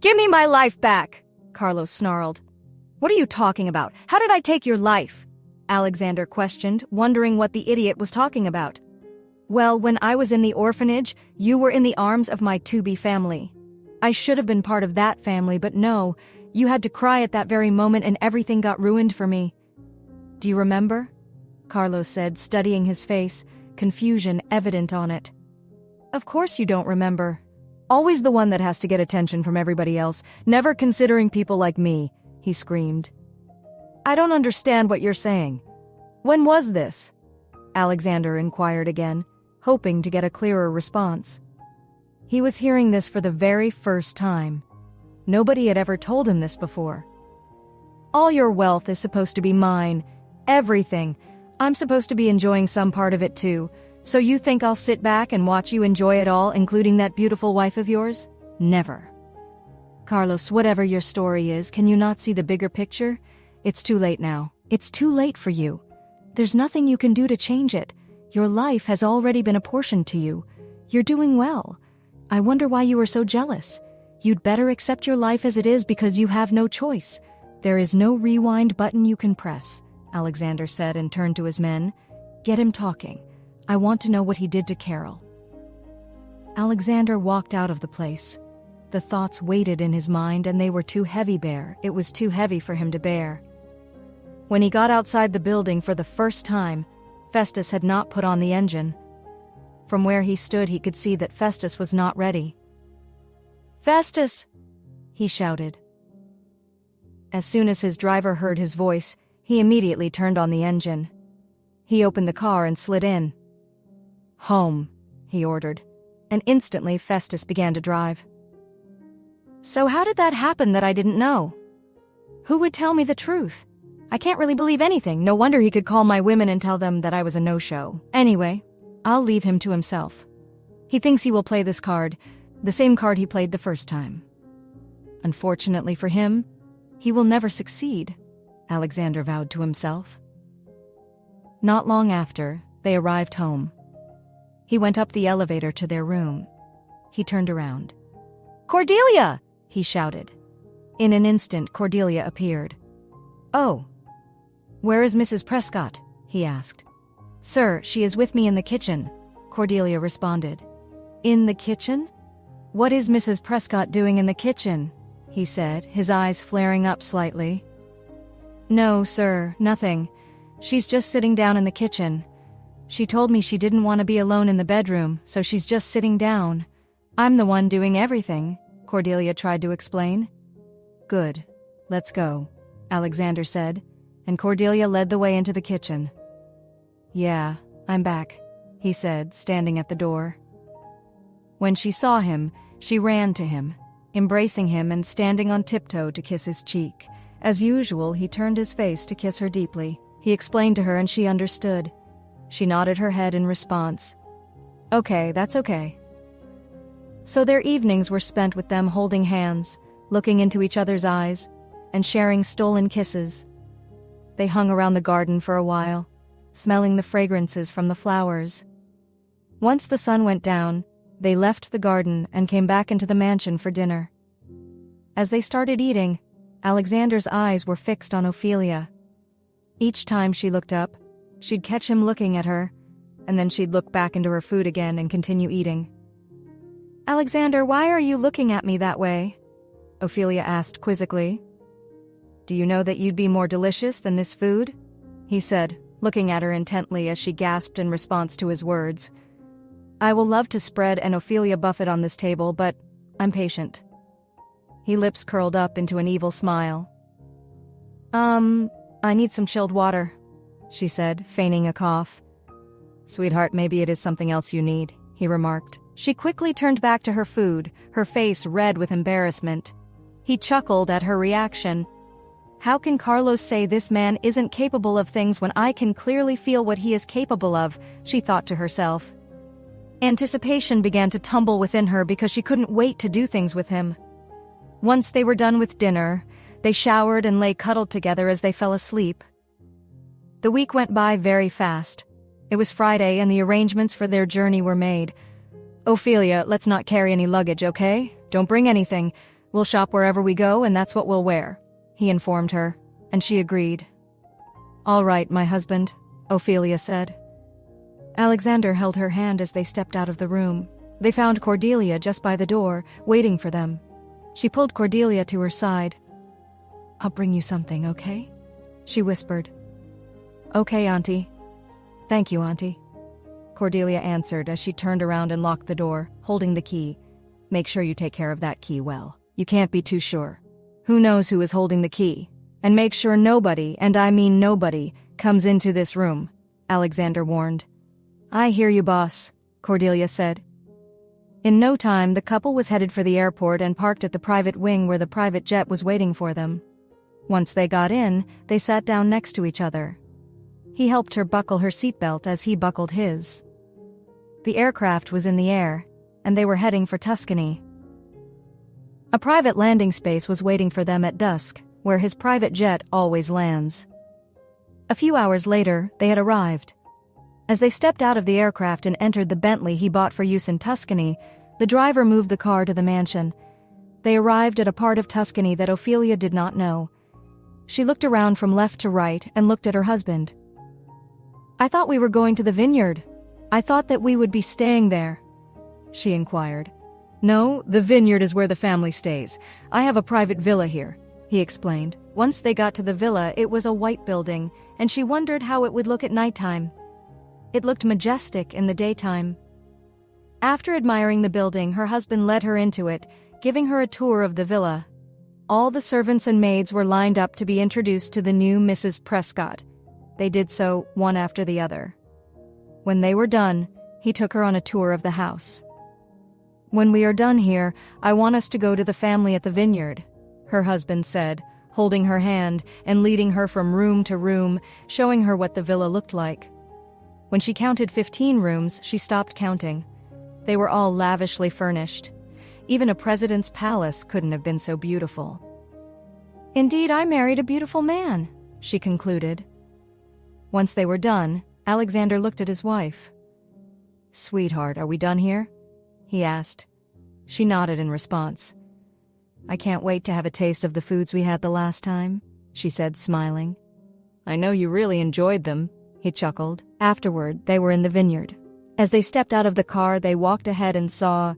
Give me my life back, Carlos snarled. What are you talking about? How did I take your life? Alexander questioned, wondering what the idiot was talking about. Well, when I was in the orphanage, you were in the arms of my to-be family. I should have been part of that family, but no, you had to cry at that very moment and everything got ruined for me. Do you remember? Carlos said, studying his face, confusion evident on it. Of course you don't remember. Always the one that has to get attention from everybody else, never considering people like me, he screamed. I don't understand what you're saying. When was this? Alexander inquired again, hoping to get a clearer response. He was hearing this for the very first time. Nobody had ever told him this before. All your wealth is supposed to be mine. Everything. I'm supposed to be enjoying some part of it too. So you think I'll sit back and watch you enjoy it all, including that beautiful wife of yours? Never. Carlos, whatever your story is, can you not see the bigger picture? It's too late now. It's too late for you. There's nothing you can do to change it. Your life has already been apportioned to you. You're doing well. I wonder why you are so jealous. You'd better accept your life as it is because you have no choice. There is no rewind button you can press, Alexander said and turned to his men. Get him talking. I want to know what he did to Carol. Alexander walked out of the place. The thoughts waited in his mind and they were too heavy bear. It was too heavy for him to bear. When he got outside the building for the first time, Festus had not put on the engine. From where he stood he could see that Festus was not ready. Festus! He shouted. As soon as his driver heard his voice, he immediately turned on the engine. He opened the car and slid in. Home, he ordered, and instantly Festus began to drive. So how did that happen that I didn't know? Who would tell me the truth? I can't really believe anything. No wonder he could call my women and tell them that I was a no-show. Anyway, I'll leave him to himself. He thinks he will play this card, the same card he played the first time. Unfortunately for him, he will never succeed, Alexander vowed to himself. Not long after, they arrived home. He went up the elevator to their room. He turned around. Cordelia! He shouted. In an instant, Cordelia appeared. Oh. Where is Mrs. Prescott? He asked. Sir, she is with me in the kitchen, Cordelia responded. In the kitchen? What is Mrs. Prescott doing in the kitchen? He said, his eyes flaring up slightly. No, sir, nothing. She's just sitting down in the kitchen. She told me she didn't want to be alone in the bedroom, so she's just sitting down. I'm the one doing everything, Cordelia tried to explain. Good. Let's go, Alexander said, and Cordelia led the way into the kitchen. Yeah, I'm back, he said, standing at the door. When she saw him, she ran to him, embracing him and standing on tiptoe to kiss his cheek. As usual, he turned his face to kiss her deeply. He explained to her and she understood. She nodded her head in response. Okay, that's okay. So their evenings were spent with them holding hands, looking into each other's eyes, and sharing stolen kisses. They hung around the garden for a while, smelling the fragrances from the flowers. Once the sun went down, they left the garden and came back into the mansion for dinner. As they started eating, Alexander's eyes were fixed on Ophelia. Each time she looked up, she'd catch him looking at her, and then she'd look back into her food again and continue eating. Alexander, why are you looking at me that way? Ophelia asked quizzically. Do you know that you'd be more delicious than this food? He said, looking at her intently as she gasped in response to his words. I will love to spread an Ophelia buffet on this table, but I'm patient. His lips curled up into an evil smile. I need some chilled water, she said, feigning a cough. Sweetheart, maybe it is something else you need, he remarked. She quickly turned back to her food, her face red with embarrassment. He chuckled at her reaction. How can Carlos say this man isn't capable of things when I can clearly feel what he is capable of, she thought to herself. Anticipation began to tumble within her because she couldn't wait to do things with him. Once they were done with dinner, they showered and lay cuddled together as they fell asleep. The week went by very fast. It was Friday and the arrangements for their journey were made. Ophelia, let's not carry any luggage, okay? Don't bring anything. We'll shop wherever we go and that's what we'll wear, he informed her, and she agreed. All right, my husband, Ophelia said. Alexander held her hand as they stepped out of the room. They found Cordelia just by the door, waiting for them. She pulled Cordelia to her side. I'll bring you something, okay? She whispered. Okay, Auntie. Thank you, Auntie. Cordelia answered as she turned around and locked the door, holding the key. Make sure you take care of that key well. You can't be too sure. Who knows who is holding the key? And make sure nobody, and I mean nobody, comes into this room, Alexander warned. I hear you, boss, Cordelia said. In no time, the couple was headed for the airport and parked at the private wing where the private jet was waiting for them. Once they got in, they sat down next to each other. He helped her buckle her seatbelt as he buckled his. The aircraft was in the air, and they were heading for Tuscany. A private landing space was waiting for them at dusk, where his private jet always lands. A few hours later, they had arrived. As they stepped out of the aircraft and entered the Bentley he bought for use in Tuscany, the driver moved the car to the mansion. They arrived at a part of Tuscany that Ophelia did not know. She looked around from left to right and looked at her husband. I thought we were going to the vineyard. I thought that we would be staying there, she inquired. No, the vineyard is where the family stays. I have a private villa here, he explained. Once they got to the villa, it was a white building, and she wondered how it would look at nighttime. It looked majestic in the daytime. After admiring the building, her husband led her into it, giving her a tour of the villa. All the servants and maids were lined up to be introduced to the new Mrs. Prescott. They did so one after the other. When they were done, he took her on a tour of the house. When we are done here, I want us to go to the family at the vineyard, her husband said, holding her hand and leading her from room to room, showing her what the villa looked like. When she counted 15 rooms, she stopped counting. They were all lavishly furnished. Even a president's palace couldn't have been so beautiful. Indeed, I married a beautiful man, she concluded. Once they were done, Alexander looked at his wife. Sweetheart, are we done here? He asked. She nodded in response. I can't wait to have a taste of the foods we had the last time, she said, smiling. I know you really enjoyed them, he chuckled. Afterward, they were in the vineyard. As they stepped out of the car, they walked ahead and saw